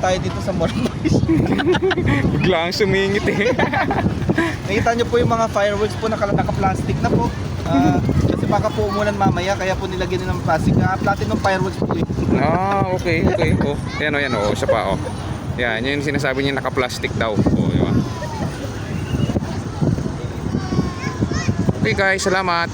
tayo dito sa mall. Bigla ang sumingit eh. Nakita nyo po yung mga fireworks po naka-plastic na po. Kasi baka po umulan mamaya, kaya po nilagyan ng plastic. Platinum fireworks po yun. Ah, okay, okay. Oh, yan oh, isa pa oh. Yan, yun yung sinasabi niya naka-plastic daw. Oh, di ba? Okay guys, salamat.